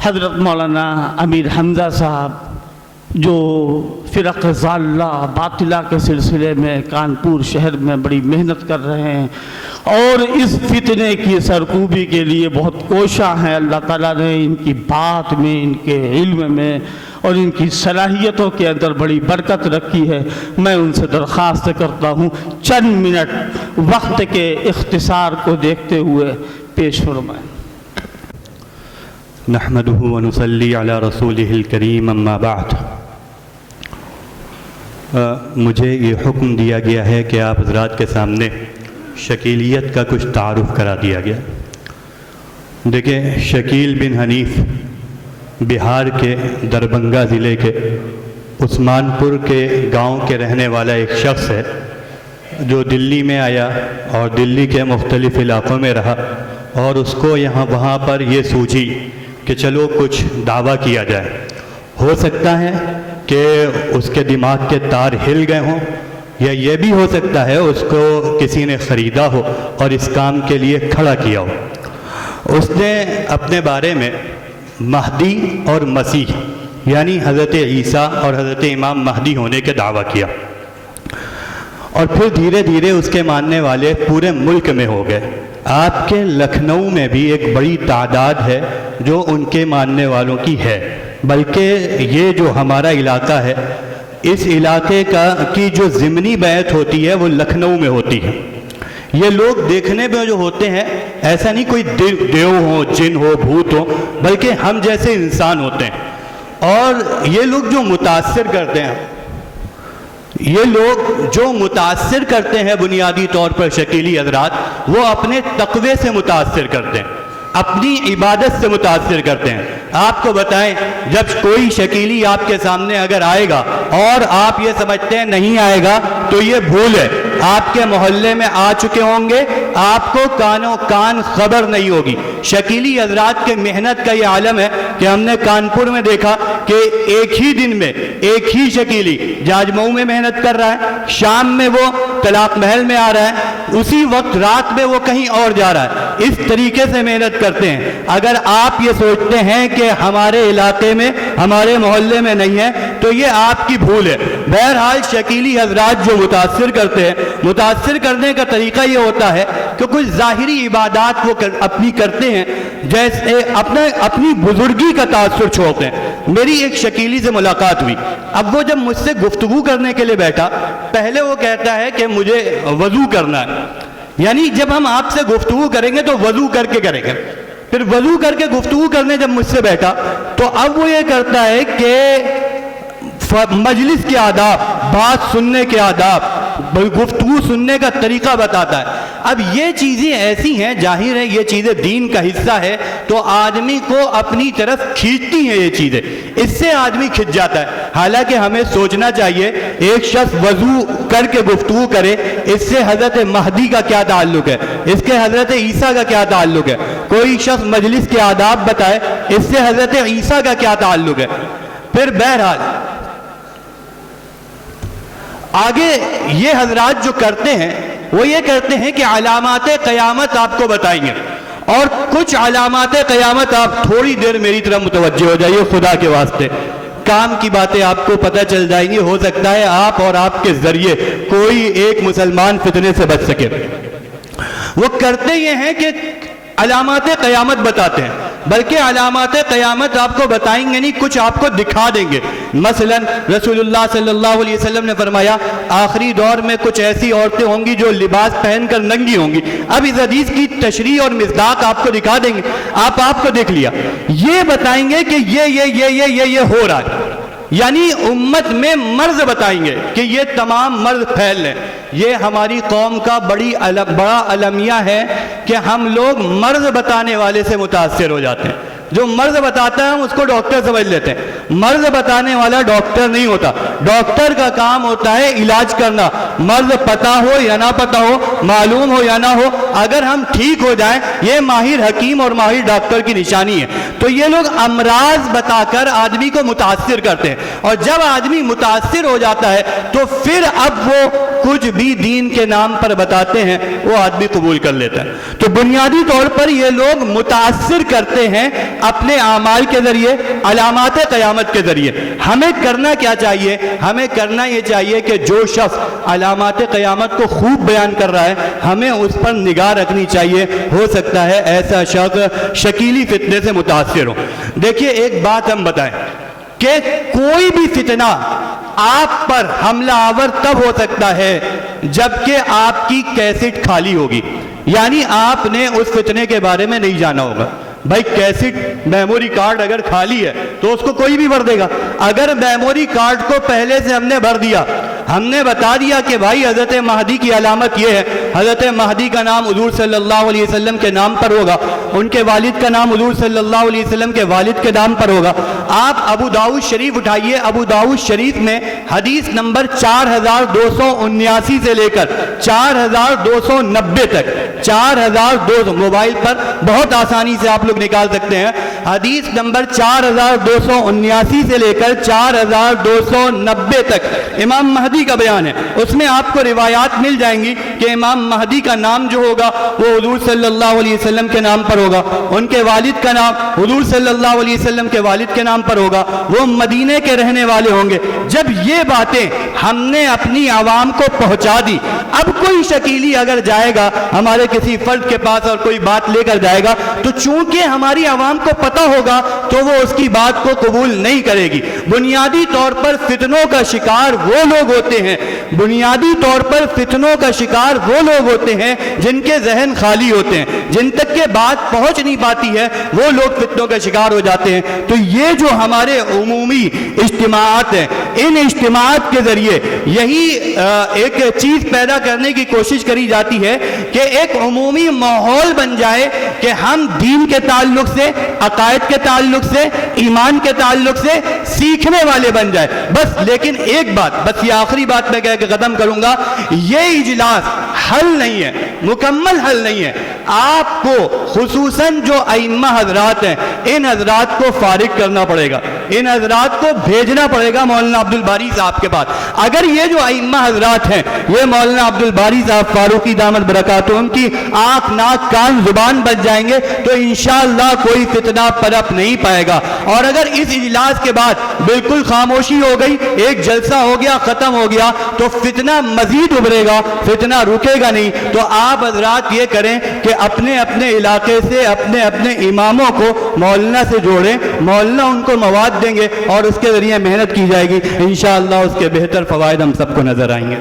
حضرت مولانا امیر حمزہ صاحب جو فرق ضالہ باطلہ کے سلسلے میں کانپور شہر میں بڑی محنت کر رہے ہیں اور اس فتنے کی سرکوبی کے لیے بہت کوشاں ہیں. اللہ تعالیٰ نے ان کی بات میں، ان کے علم میں اور ان کی صلاحیتوں کے اندر بڑی برکت رکھی ہے. میں ان سے درخواست کرتا ہوں چند منٹ وقت کے اختصار کو دیکھتے ہوئے پیش فرمائیں. نحمده ونصلي على رسوله الكريم اما بعد. مجھے یہ حکم دیا گیا ہے کہ آپ حضرات کے سامنے شکیلیت کا کچھ تعارف کرا دیا گیا. دیکھیں، شکیل بن حنیف بہار کے دربھنگہ ضلع کے عثمان پور کے گاؤں کے رہنے والا ایک شخص ہے جو دلی میں آیا اور دلی کے مختلف علاقوں میں رہا اور اس کو وہاں پر یہ سوچی کہ چلو کچھ دعویٰ کیا جائے. ہو سکتا ہے کہ اس کے دماغ کے تار ہل گئے ہوں، یا یہ بھی ہو سکتا ہے اس کو کسی نے خریدا ہو اور اس کام کے لیے کھڑا کیا ہو. اس نے اپنے بارے میں مہدی اور مسیح یعنی حضرت عیسیٰ اور حضرت امام مہدی ہونے کے دعویٰ کیا، اور پھر دھیرے دھیرے اس کے ماننے والے پورے ملک میں ہو گئے. آپ کے لکھنؤ میں بھی ایک بڑی تعداد ہے جو ان کے ماننے والوں کی ہے، بلکہ یہ جو ہمارا علاقہ ہے اس علاقے کی جو ضمنی بیعت ہوتی ہے وہ لکھنؤ میں ہوتی ہے. یہ لوگ دیکھنے میں جو ہوتے ہیں ایسا نہیں کوئی دیو ہو، جن ہو، بھوت ہو، بلکہ ہم جیسے انسان ہوتے ہیں. اور یہ لوگ جو متاثر کرتے ہیں بنیادی طور پر شکیلی حضرات، وہ اپنے تقوی سے متاثر کرتے ہیں، اپنی عبادت سے متاثر کرتے ہیں. آپ کو بتائیں، جب کوئی شکیلی آپ کے سامنے اگر آئے گا اور آپ یہ سمجھتے ہیں نہیں آئے گا تو یہ بھول ہے. آپ کے محلے میں آ چکے ہوں گے، آپ کو کانوں کان خبر نہیں ہوگی. شکیلی حضرات کے محنت کا یہ عالم ہے کہ ہم نے کانپور میں دیکھا کہ ایک ہی دن میں ایک ہی شکیلی جاجمئو میں محنت کر رہا ہے، شام میں وہ طلاق محل میں آ رہا ہے، اسی وقت رات میں وہ کہیں اور جا رہا ہے. اس طریقے سے محنت کرتے ہیں. اگر آپ یہ سوچتے ہیں کہ ہمارے علاقے میں، ہمارے محلے میں نہیں ہے تو یہ آپ کی بھول ہے. بہرحال شکیلی حضرات جو متاثر کرتے ہیں، متاثر کرنے کا طریقہ یہ ہوتا ہے کہ کچھ ظاہری عبادات وہ اپنی کرتے ہیں، جیسے اپنی بزرگی کا تاثر چھوڑتے ہیں. میری ایک شکیلی سے ملاقات ہوئی. اب وہ جب مجھ سے گفتگو کرنے کے لیے بیٹھا، پہلے وہ کہتا ہے کہ مجھے وضو کرنا ہے. یعنی جب ہم آپ سے گفتگو کریں گے تو وضو کر کے کریں گے. پھر وضو کر کے گفتگو کرنے جب مجھ سے بیٹھا تو اب وہ یہ کرتا ہے کہ مجلس کے آداب، بات سننے کے آداب، گفتگو سننے کا طریقہ بتاتا ہے. اب یہ چیزیں ایسی ہیں، ظاہر ہے یہ چیزیں دین کا حصہ ہے تو آدمی کو اپنی طرف کھینچتی ہیں. یہ چیزیں اس سے آدمی کھنچ جاتا ہے. حالانکہ ہمیں سوچنا چاہیے ایک شخص وضو کر کے گفتگو کرے، اس سے حضرت مہدی کا کیا تعلق ہے، اس کے حضرت عیسیٰ کا کیا تعلق ہے. کوئی شخص مجلس کے آداب بتائے، اس سے حضرت عیسیٰ کا کیا تعلق ہے. پھر بہرحال آگے یہ حضرات جو کرتے ہیں وہ یہ کرتے ہیں کہ علامات قیامت آپ کو بتائیں گے، اور کچھ علامات قیامت آپ تھوڑی دیر میری طرف متوجہ ہو جائیے خدا کے واسطے. کام کی باتیں آپ کو پتہ چل جائیں گی. ہو سکتا ہے آپ اور آپ کے ذریعے کوئی ایک مسلمان فتنے سے بچ سکے. وہ کرتے یہ ہیں کہ علامات قیامت بتاتے ہیں، بلکہ علامات قیامت آپ کو بتائیں گے نہیں، کچھ آپ کو دکھا دیں گے. مثلا رسول اللہ صلی اللہ علیہ وسلم نے فرمایا آخری دور میں کچھ ایسی عورتیں ہوں گی جو لباس پہن کر ننگی ہوں گی. اب اس حدیث کی تشریح اور مصداق آپ کو دکھا دیں گے. آپ کو دیکھ لیا، یہ بتائیں گے کہ یہ ہو رہا ہے. یعنی امت میں مرض بتائیں گے کہ یہ تمام مرض پھیل لیں. یہ ہماری قوم کا بڑا المیہ ہے کہ ہم لوگ مرض بتانے والے سے متاثر ہو جاتے ہیں. جو مرض بتاتا ہے ہم اس کو ڈاکٹر سمجھ لیتے ہیں. مرض بتانے والا ڈاکٹر نہیں ہوتا. ڈاکٹر کا کام ہوتا ہے علاج کرنا. مرض پتا ہو یا نہ پتا ہو، معلوم ہو یا نہ ہو، اگر ہم ٹھیک ہو جائیں، یہ ماہر حکیم اور ماہر ڈاکٹر کی نشانی ہے. تو یہ لوگ امراض بتا کر آدمی کو متاثر کرتے ہیں، اور جب آدمی متاثر ہو جاتا ہے تو پھر اب وہ کچھ بھی دین کے نام پر بتاتے ہیں وہ آدمی قبول کر لیتا ہے. تو بنیادی طور پر یہ لوگ متاثر کرتے ہیں اپنے اعمال کے ذریعے، علامات قیامت کے ذریعے۔ ہمیں کرنا کیا چاہیے؟ ہمیں کرنا یہ چاہیے کہ جو شخص علامات قیامت کو خوب بیان کر رہا ہے ہمیں اس پر نگاہ رکھنی چاہیے، ہو سکتا ہے ایسا شخص شکیلی فتنے سے متاثر ہو۔ دیکھیے ایک بات ہم بتائیں کہ کوئی بھی فتنہ آپ پر حملہ آور تب ہو سکتا ہے جبکہ آپ کی کیسٹ خالی ہوگی، یعنی آپ نے اس فتنے کے بارے میں نہیں جانا ہوگا۔ بھائی کیسٹ میموری کارڈ اگر خالی ہے تو اس کو کوئی بھی بھر دے گا۔ اگر میموری کارڈ کو پہلے سے ہم نے بھر دیا، ہم نے بتا دیا کہ بھائی حضرت مہدی کی علامت یہ ہے، حضرت مہدی کا نام حضور صلی اللہ علیہ وسلم کے نام پر ہوگا، ان کے والد کا نام حضور صلی اللہ علیہ وسلم کے والد کے نام پر ہوگا۔ آپ ابو داؤد شریف اٹھائیے، ابو داؤد شریف میں حدیث نمبر 4279 سے لے کر 4290 تک، 4200 موبائل پر بہت آسانی سے آپ لوگ نکال سکتے ہیں۔ حدیث نمبر 4279 سے لے کر 4290 تک امام مہدی کا بیان ہے۔ اس میں آپ کو روایات مل جائیں گی کہ امام مہدی کا نام جو ہوگا وہ حضور صلی اللہ علیہ وسلم کے نام پر ہوگا، ان کے والد کا نام حضور صلی اللہ علیہ وسلم کے والد کے نام پر ہوگا، وہ مدینے کے رہنے والے ہوں گے۔ جب یہ باتیں ہم نے اپنی عوام کو پہنچا دی، اب کوئی شکیلی اگر جائے گا ہمارے کسی فرد کے پاس اور کوئی بات لے کر جائے گا تو چونکہ ہماری عوام کو پتہ ہوگا تو وہ اس کی بات کو قبول نہیں کرے گی۔ بنیادی طور پر فتنوں کا شکار وہ لوگ ہوتے ہیں، بنیادی طور پر فتنوں کا شکار وہ لوگ ہوتے ہیں جن کے ذہن خالی ہوتے ہیں، جن تک کہ بات پہنچ نہیں پاتی ہے وہ لوگ فتنوں کا شکار ہو جاتے ہیں۔ تو یہ جو ہمارے عمومی اجتماعات ہیں، ان اجتماعات کے ذریعے یہی ایک چیز پیدا کرنے کی کوشش کری جاتی ہے کہ ایک عمومی ماحول بن جائے کہ ہم دین کے تعلق سے، عقائد کے تعلق سے، ایمان کے تعلق سے سیکھنے والے بن جائے بس۔ لیکن ایک بات، بس یہ آخری بات میں کہہ کے ختم کروں گا، یہ اجلاس حل نہیں ہے، مکمل حل نہیں ہے۔ آپ کو خصوصاً جو ائمہ حضرات ہیں ان حضرات کو فارغ کرنا پڑے گا، ان حضرات کو بھیجنا پڑے گا مولانا عبدالباری صاحب کے پاس۔ اگر یہ جو ائمہ حضرات ہیں یہ مولانا عبدالباری صاحب فاروقی دامت برکاتہم کی آنکھ ناک کان زبان بن جائیں گے تو انشاءاللہ کوئی فتنہ پنپ نہیں پائے گا۔ اور اگر اس اجلاس کے بعد بالکل خاموشی ہو گئی، ایک جلسہ ہو گیا، ختم ہو گیا، تو فتنہ مزید ابھرے گا، فتنہ رکے گا نہیں۔ تو آپ حضرات یہ کریں کہ اپنے اپنے علاقے سے اپنے اپنے اماموں کو مولانا سے جوڑیں، مولانا ان کو مواد دیں گے اور اس کے ذریعے محنت کی جائے گی، انشاءاللہ اس کے بہتر فوائد ہم سب کو نظر آئیں گے۔